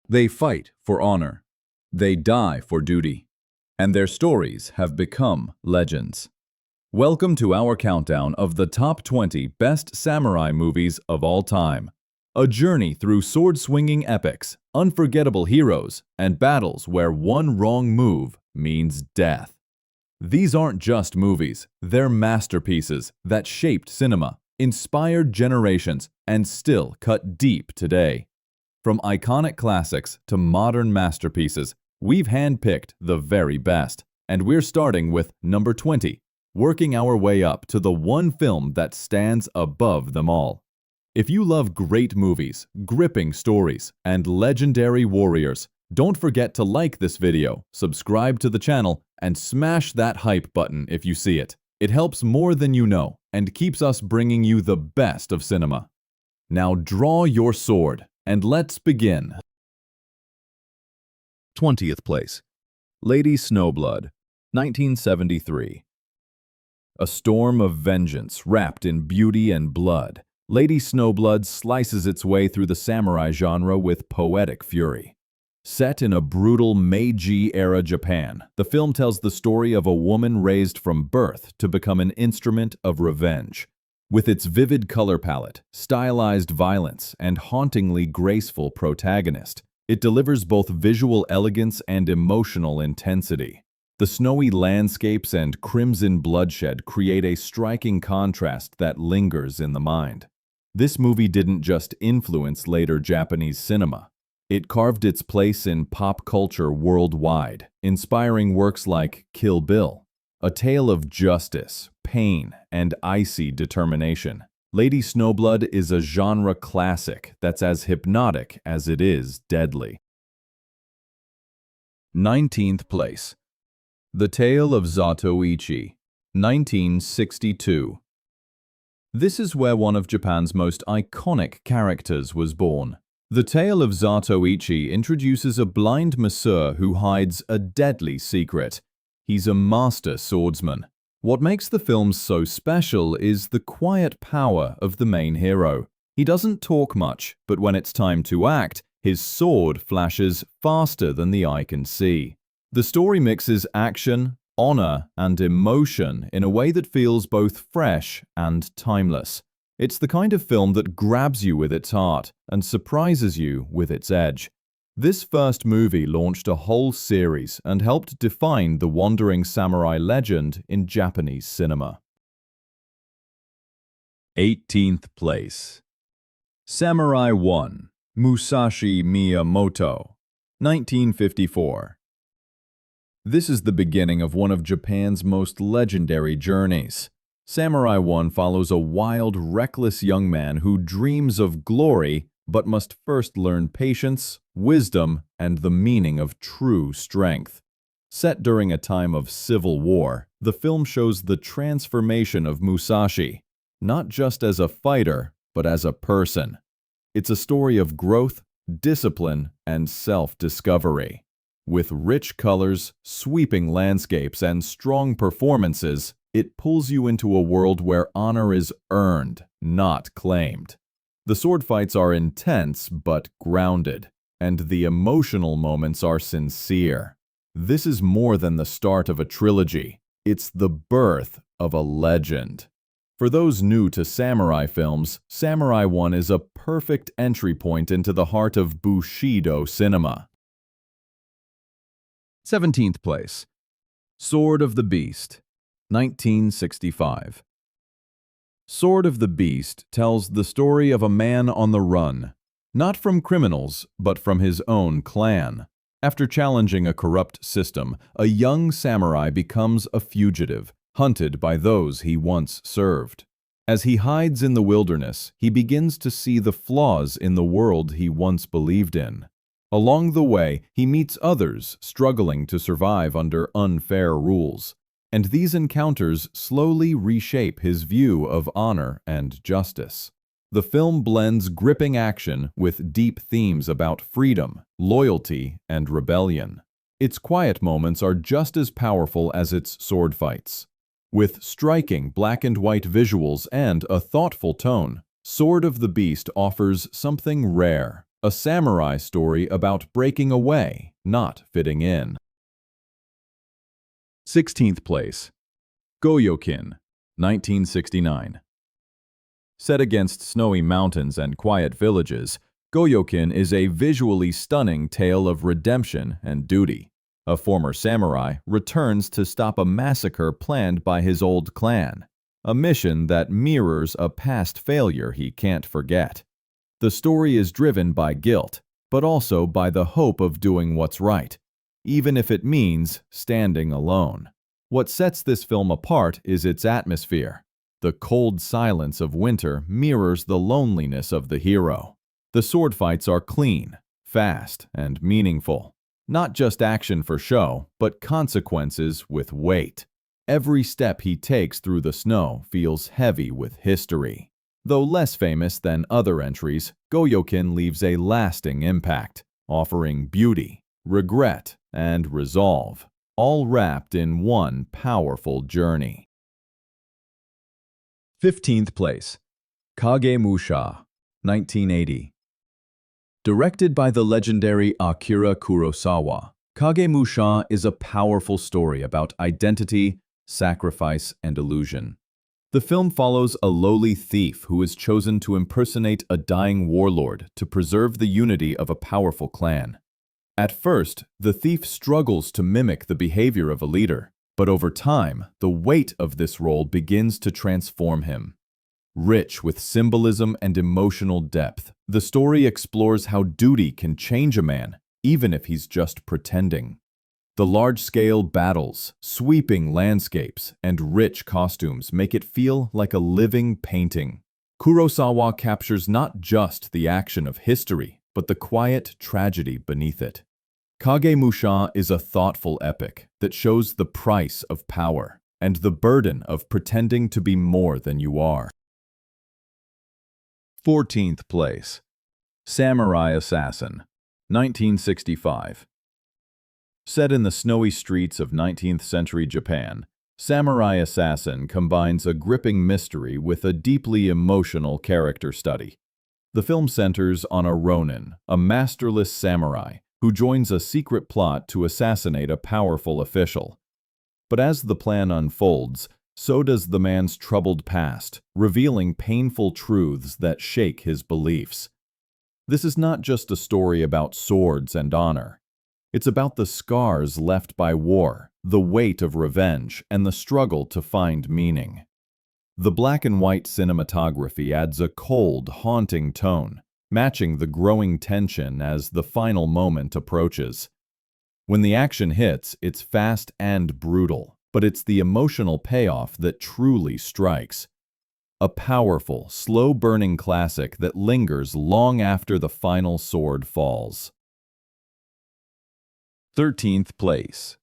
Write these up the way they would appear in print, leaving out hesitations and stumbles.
They fight for honor. They die for duty. And their stories have become legends. Welcome to our countdown of the top 20 best samurai movies of all time. A journey through sword-swinging epics, unforgettable heroes, and battles where one wrong move means death. These aren't just movies, they're masterpieces that shaped cinema, inspired generations, and still cut deep today. From iconic classics to modern masterpieces, we've handpicked the very best. And we're starting with number 20, working our way up to the one film that stands above them all. If you love great movies, gripping stories, and legendary warriors, don't forget to like this video, subscribe to the channel, and smash that hype button if you see it. It helps more than you know and keeps us bringing you the best of cinema. Now draw your sword and let's begin. 20th place, Lady Snowblood, 1973. A storm of vengeance wrapped in beauty and blood, Lady Snowblood slices its way through the samurai genre with poetic fury. Set in a brutal Meiji-era Japan, the film tells the story of a woman raised from birth to become an instrument of revenge. With its vivid color palette, stylized violence, and hauntingly graceful protagonist, it delivers both visual elegance and emotional intensity. The snowy landscapes and crimson bloodshed create a striking contrast that lingers in the mind. This movie didn't just influence later Japanese cinema. It carved its place in pop culture worldwide, inspiring works like Kill Bill, a tale of justice, pain, and icy determination. Lady Snowblood is a genre classic that's as hypnotic as it is deadly. 19th place, The Tale of Zatoichi, 1962. This is where one of Japan's most iconic characters was born. The Tale of Zatoichi introduces a blind masseur who hides a deadly secret. He's a master swordsman. What makes the film so special is the quiet power of the main hero. He doesn't talk much, but when it's time to act, his sword flashes faster than the eye can see. The story mixes action, honor, and emotion in a way that feels both fresh and timeless. It's the kind of film that grabs you with its heart and surprises you with its edge. This first movie launched a whole series and helped define the wandering samurai legend in Japanese cinema. 18th place, Samurai 1, Musashi Miyamoto, 1954. This is the beginning of one of Japan's most legendary journeys. Samurai 1 follows a wild, reckless young man who dreams of glory but must first learn patience, wisdom, and the meaning of true strength. Set during a time of civil war, the film shows the transformation of Musashi, not just as a fighter, but as a person. It's a story of growth, discipline, and self-discovery. With rich colors, sweeping landscapes, and strong performances, it pulls you into a world where honor is earned, not claimed. The sword fights are intense but grounded, and the emotional moments are sincere. This is more than the start of a trilogy. It's the birth of a legend. For those new to samurai films, Samurai 1 is a perfect entry point into the heart of Bushido cinema. 17th place, Sword of the Beast, 1965. Sword of the Beast tells the story of a man on the run, not from criminals, but from his own clan. After challenging a corrupt system, a young samurai becomes a fugitive, hunted by those he once served. As he hides in the wilderness, he begins to see the flaws in the world he once believed in. Along the way, he meets others struggling to survive under unfair rules. And these encounters slowly reshape his view of honor and justice. The film blends gripping action with deep themes about freedom, loyalty, and rebellion. Its quiet moments are just as powerful as its sword fights. With striking black and white visuals and a thoughtful tone, Sword of the Beast offers something rare, A samurai story about breaking away, not fitting in. 16th place. Goyokin, 1969. Set against snowy mountains and quiet villages, Goyokin is a visually stunning tale of redemption and duty. A former samurai returns to stop a massacre planned by his old clan, a mission that mirrors a past failure he can't forget. The story is driven by guilt, but also by the hope of doing what's right, even if it means standing alone. What sets this film apart is its atmosphere. The cold silence of winter mirrors the loneliness of the hero. The sword fights are clean, fast, and meaningful. Not just action for show, but consequences with weight. Every step he takes through the snow feels heavy with history. Though less famous than other entries, Goyokin leaves a lasting impact, offering beauty, regret, and resolve, all wrapped in one powerful journey. 15th place. Kagemusha, 1980. Directed by the legendary Akira Kurosawa, Kagemusha is a powerful story about identity, sacrifice, and illusion. The film follows a lowly thief who is chosen to impersonate a dying warlord to preserve the unity of a powerful clan. At first, the thief struggles to mimic the behavior of a leader, but over time, the weight of this role begins to transform him. Rich with symbolism and emotional depth, the story explores how duty can change a man, even if he's just pretending. The large-scale battles, sweeping landscapes, and rich costumes make it feel like a living painting. Kurosawa captures not just the action of history, but the quiet tragedy beneath it. Kagemusha is a thoughtful epic that shows the price of power and the burden of pretending to be more than you are. 14th place. Samurai Assassin, 1965. Set in the snowy streets of 19th century Japan, Samurai Assassin combines a gripping mystery with a deeply emotional character study. The film centers on a ronin, a masterless samurai, who joins a secret plot to assassinate a powerful official. But as the plan unfolds, so does the man's troubled past, revealing painful truths that shake his beliefs. This is not just a story about swords and honor. It's about the scars left by war, the weight of revenge, and the struggle to find meaning. The black and white cinematography adds a cold, haunting tone, matching the growing tension as the final moment approaches. When the action hits, it's fast and brutal, but it's the emotional payoff that truly strikes. A powerful, slow-burning classic that lingers long after the final sword falls. 13th place.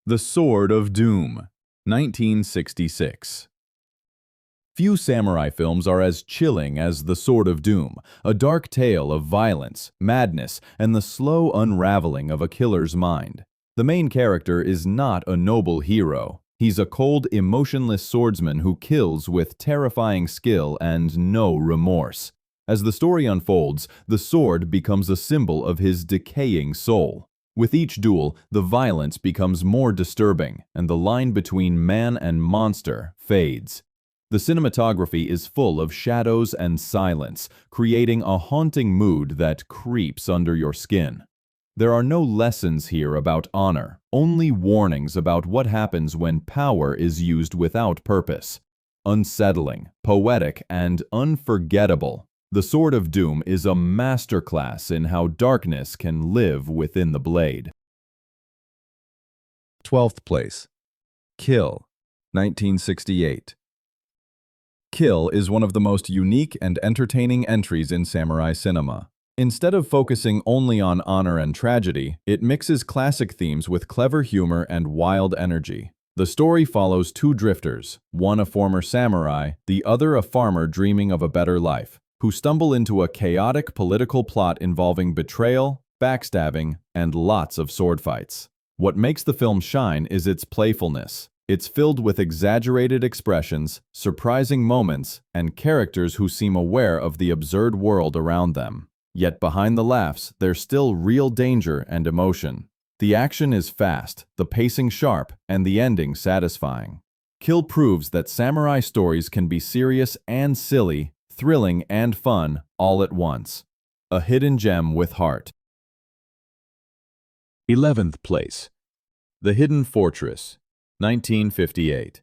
The Sword of Doom, 1966. Few samurai films are as chilling as The Sword of Doom, a dark tale of violence, madness, and the slow unraveling of a killer's mind. The main character is not a noble hero. He's a cold, emotionless swordsman who kills with terrifying skill and no remorse. As the story unfolds, the sword becomes a symbol of his decaying soul. With each duel, the violence becomes more disturbing, and the line between man and monster fades. The cinematography is full of shadows and silence, creating a haunting mood that creeps under your skin. There are no lessons here about honor, only warnings about what happens when power is used without purpose. Unsettling, poetic, and unforgettable, The Sword of Doom is a masterclass in how darkness can live within the blade. 12th place. Kill, 1968. Kill is one of the most unique and entertaining entries in samurai cinema. Instead of focusing only on honor and tragedy, it mixes classic themes with clever humor and wild energy. The story follows two drifters, one a former samurai, the other a farmer dreaming of a better life, who stumble into a chaotic political plot involving betrayal, backstabbing, and lots of sword fights. What makes the film shine is its playfulness. It's filled with exaggerated expressions, surprising moments, and characters who seem aware of the absurd world around them. Yet behind the laughs, there's still real danger and emotion. The action is fast, the pacing sharp, and the ending satisfying. Kill proves that samurai stories can be serious and silly, thrilling and fun, all at once. A hidden gem with heart. 11th place. The Hidden Fortress, 1958.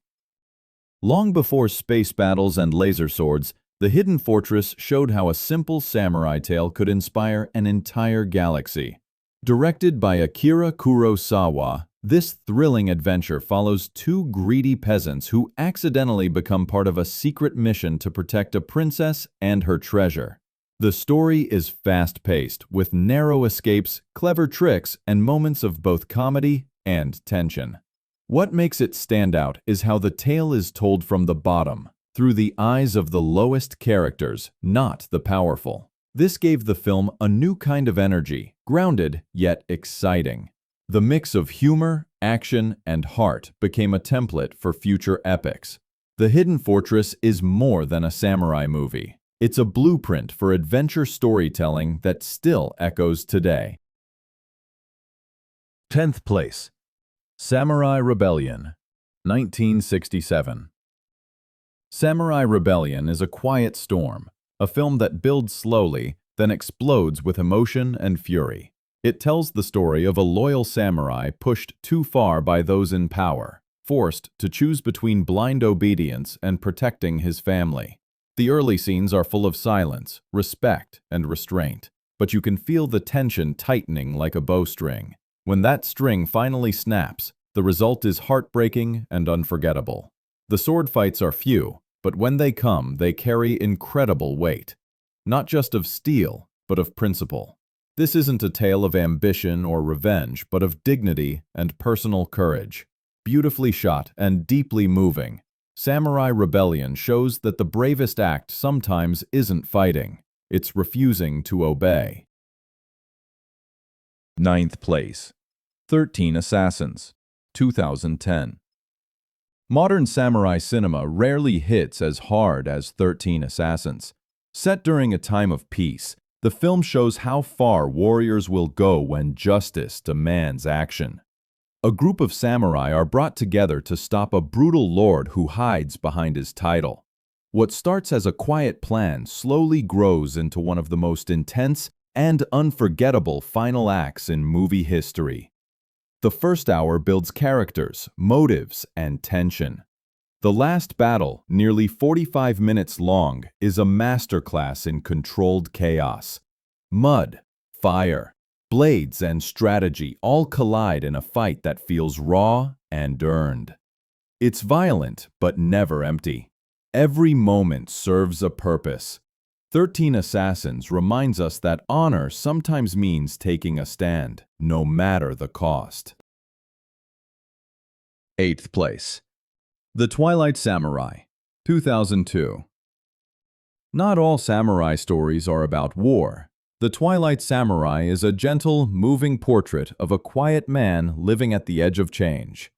Long before space battles and laser swords, The Hidden Fortress showed how a simple samurai tale could inspire an entire galaxy. Directed by Akira Kurosawa, this thrilling adventure follows two greedy peasants who accidentally become part of a secret mission to protect a princess and her treasure. The story is fast-paced, with narrow escapes, clever tricks, and moments of both comedy and tension. What makes it stand out is how the tale is told from the bottom, through the eyes of the lowest characters, not the powerful. This gave the film a new kind of energy, grounded yet exciting. The mix of humor, action, and heart became a template for future epics. The Hidden Fortress is more than a samurai movie. It's a blueprint for adventure storytelling that still echoes today. 10th place. Samurai Rebellion, 1967. Samurai Rebellion is a quiet storm, a film that builds slowly, then explodes with emotion and fury. It tells the story of a loyal samurai pushed too far by those in power, forced to choose between blind obedience and protecting his family. The early scenes are full of silence, respect, and restraint, but you can feel the tension tightening like a bowstring. When that string finally snaps, the result is heartbreaking and unforgettable. The sword fights are few, but when they come, they carry incredible weight. Not just of steel, but of principle. This isn't a tale of ambition or revenge, but of dignity and personal courage. Beautifully shot and deeply moving, Samurai Rebellion shows that the bravest act sometimes isn't fighting, it's refusing to obey. 9th place. 13 Assassins, 2010. Modern samurai cinema rarely hits as hard as 13 Assassins. Set during a time of peace, the film shows how far warriors will go when justice demands action. A group of samurai are brought together to stop a brutal lord who hides behind his title. What starts as a quiet plan slowly grows into one of the most intense and unforgettable final acts in movie history. The first hour builds characters, motives, and tension. The last battle, nearly 45 minutes long, is a masterclass in controlled chaos. Mud, fire, blades, and strategy all collide in a fight that feels raw and earned. It's violent, but never empty. Every moment serves a purpose. 13 Assassins reminds us that honor sometimes means taking a stand, no matter the cost. 8th place. The Twilight Samurai, 2002. Not all samurai stories are about war. The Twilight Samurai is a gentle, moving portrait of a quiet man living at the edge of change.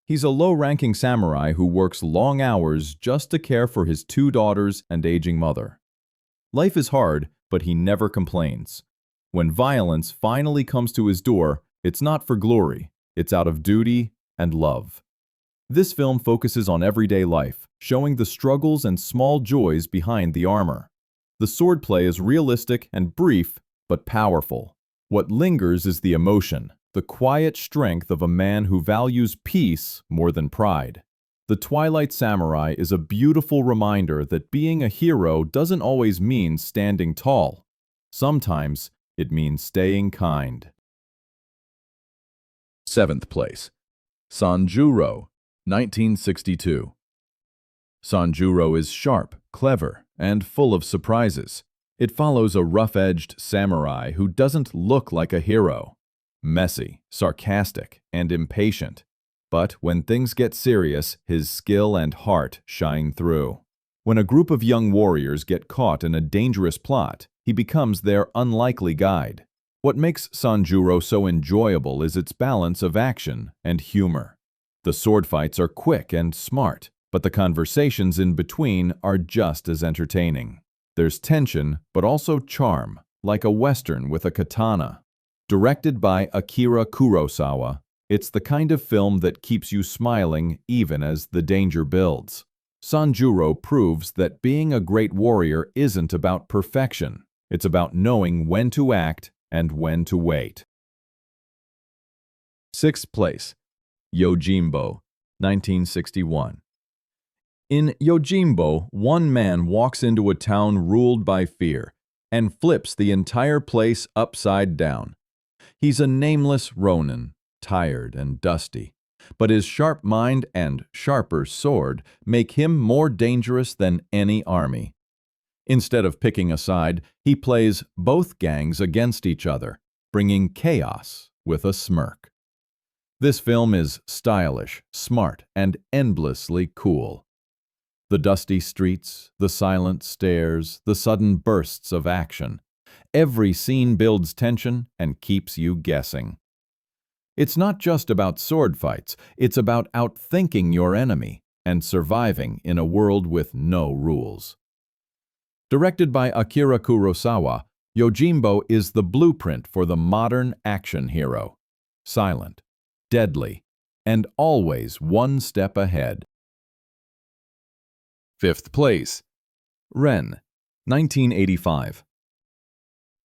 He's a low-ranking samurai who works long hours just to care for his 2 daughters and aging mother. Life is hard, but he never complains. When violence finally comes to his door, it's not for glory, it's out of duty and love. This film focuses on everyday life, showing the struggles and small joys behind the armor. The swordplay is realistic and brief, but powerful. What lingers is the emotion, the quiet strength of a man who values peace more than pride. The Twilight Samurai is a beautiful reminder that being a hero doesn't always mean standing tall. Sometimes it means staying kind. 7th place. Sanjuro, 1962. Sanjuro is sharp, clever, and full of surprises. It follows a rough-edged samurai who doesn't look like a hero. Messy, sarcastic, and impatient. But when things get serious, his skill and heart shine through. When a group of young warriors get caught in a dangerous plot, he becomes their unlikely guide. What makes Sanjuro so enjoyable is its balance of action and humor. The sword fights are quick and smart, but the conversations in between are just as entertaining. There's tension, but also charm, like a western with a katana. Directed by Akira Kurosawa, it's the kind of film that keeps you smiling even as the danger builds. Sanjuro proves that being a great warrior isn't about perfection. It's about knowing when to act and when to wait. Sixth place, Yojimbo, 1961. In Yojimbo, one man walks into a town ruled by fear and flips the entire place upside down. He's a nameless ronin, tired and dusty, but his sharp mind and sharper sword make him more dangerous than any army. Instead of picking a side, he plays both gangs against each other, bringing chaos with a smirk. This film is stylish, smart, and endlessly cool. The dusty streets, the silent stares, the sudden bursts of action. Every scene builds tension and keeps you guessing. It's not just about sword fights, it's about outthinking your enemy and surviving in a world with no rules. Directed by Akira Kurosawa, Yojimbo is the blueprint for the modern action hero. Silent, deadly, and always one step ahead. Fifth place, Ren, 1985.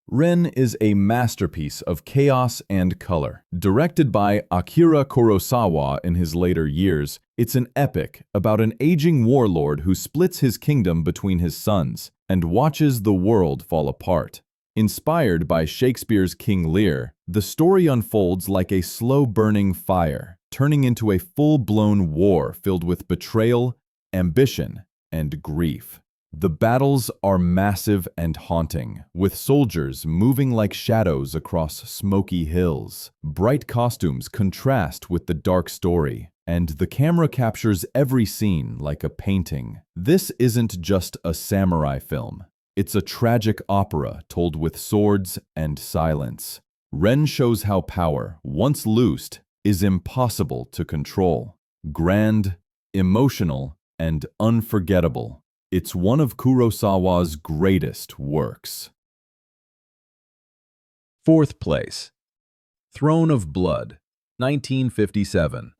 Ren is a masterpiece of chaos and color. Directed by Akira Kurosawa in his later years, it's an epic about an aging warlord who splits his kingdom between his sons and watches the world fall apart. Inspired by Shakespeare's King Lear, the story unfolds like a slow-burning fire, turning into a full-blown war filled with betrayal, ambition, and grief. The battles are massive and haunting, with soldiers moving like shadows across smoky hills. Bright costumes contrast with the dark story, and the camera captures every scene like a painting. This isn't just a samurai film. It's a tragic opera told with swords and silence. Ren shows how power, once loosed, is impossible to control. Grand, emotional, and unforgettable. It's one of Kurosawa's greatest works. Fourth place, Throne of Blood, 1957.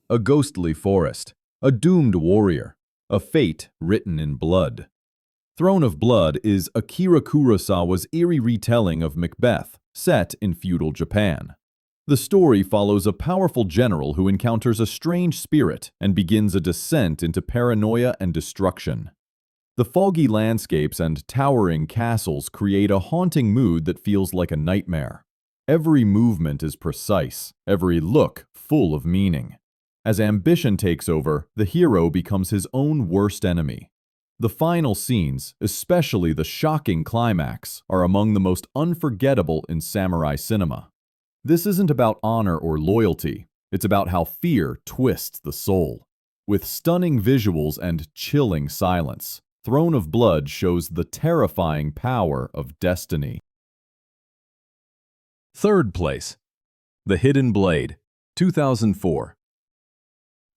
A ghostly forest, a doomed warrior, a fate written in blood. Throne of Blood is Akira Kurosawa's eerie retelling of Macbeth, set in feudal Japan. The story follows a powerful general who encounters a strange spirit and begins a descent into paranoia and destruction. The foggy landscapes and towering castles create a haunting mood that feels like a nightmare. Every movement is precise, every look full of meaning. As ambition takes over, the hero becomes his own worst enemy. The final scenes, especially the shocking climax, are among the most unforgettable in samurai cinema. This isn't about honor or loyalty, it's about how fear twists the soul. With stunning visuals and chilling silence, Throne of Blood shows the terrifying power of destiny. Third place, The Hidden Blade, 2004.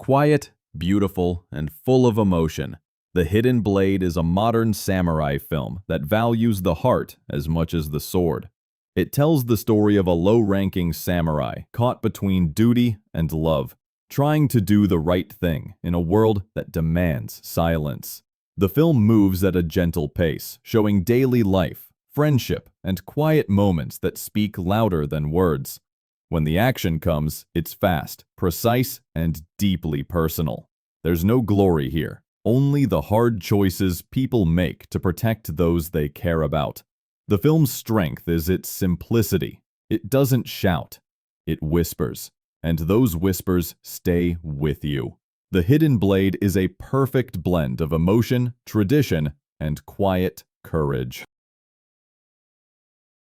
Quiet, beautiful, and full of emotion, The Hidden Blade is a modern samurai film that values the heart as much as the sword. It tells the story of a low-ranking samurai caught between duty and love, trying to do the right thing in a world that demands silence. The film moves at a gentle pace, showing daily life, friendship, and quiet moments that speak louder than words. When the action comes, it's fast, precise, and deeply personal. There's no glory here, only the hard choices people make to protect those they care about. The film's strength is its simplicity. It doesn't shout, it whispers, and those whispers stay with you. The Hidden Blade is a perfect blend of emotion, tradition, and quiet courage.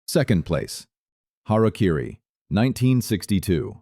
Second place, Harakiri, 1962.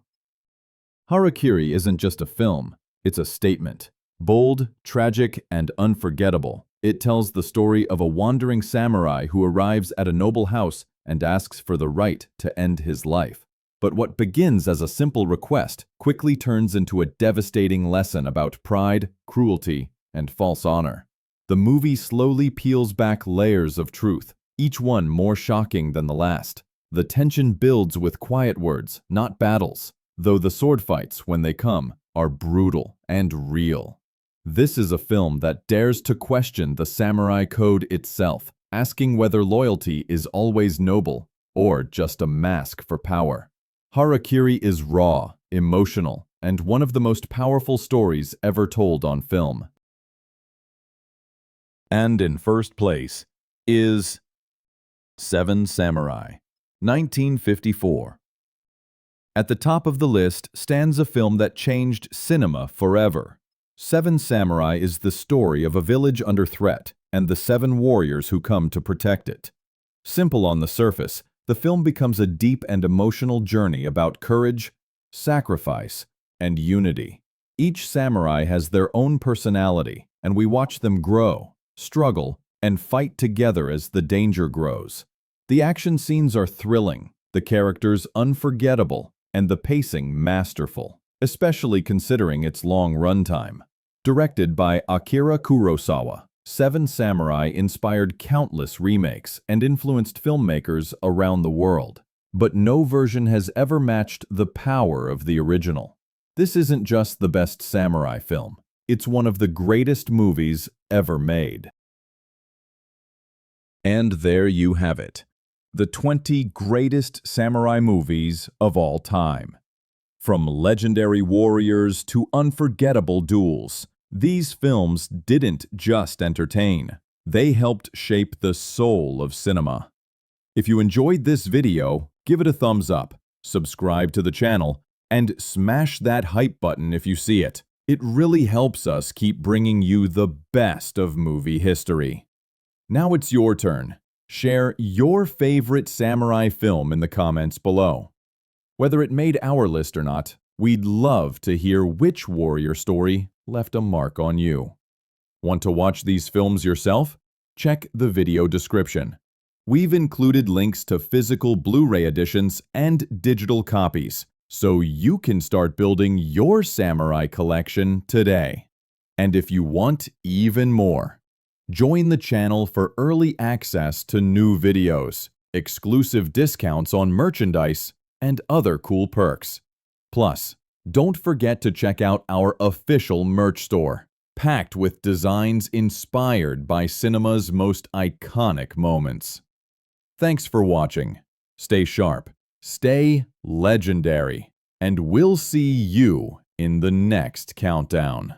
Harakiri isn't just a film, it's a statement. Bold, tragic, and unforgettable. It tells the story of a wandering samurai who arrives at a noble house and asks for the right to end his life. But what begins as a simple request quickly turns into a devastating lesson about pride, cruelty, and false honor. The movie slowly peels back layers of truth, each one more shocking than the last. The tension builds with quiet words, not battles, though the sword fights, when they come, are brutal and real. This is a film that dares to question the samurai code itself, asking whether loyalty is always noble or just a mask for power. Harakiri is raw, emotional, and one of the most powerful stories ever told on film. And in first place is Seven Samurai, 1954. At the top of the list stands a film that changed cinema forever. Seven Samurai is the story of a village under threat and the seven warriors who come to protect it. Simple on the surface, the film becomes a deep and emotional journey about courage, sacrifice, and unity. Each samurai has their own personality, and we watch them grow, struggle, and fight together as the danger grows. The action scenes are thrilling, the characters unforgettable, and the pacing masterful, especially considering its long runtime. Directed by Akira Kurosawa, Seven Samurai inspired countless remakes and influenced filmmakers around the world. But no version has ever matched the power of the original. This isn't just the best samurai film. It's one of the greatest movies ever made. And there you have it. The 20 greatest samurai movies of all time. From legendary warriors to unforgettable duels, these films didn't just entertain. They helped shape the soul of cinema. If you enjoyed this video, give it a thumbs up, subscribe to the channel, and smash that hype button if you see it. It really helps us keep bringing you the best of movie history. Now it's your turn. Share your favorite samurai film in the comments below. Whether it made our list or not, we'd love to hear which warrior story left a mark on you. Want to watch these films yourself? Check the video description. We've included links to physical Blu-ray editions and digital copies, so you can start building your samurai collection today. And if you want even more, join the channel for early access to new videos, exclusive discounts on merchandise, and other cool perks. Plus, don't forget to check out our official merch store, packed with designs inspired by cinema's most iconic moments. Thanks for watching. Stay sharp, stay legendary, and we'll see you in the next countdown.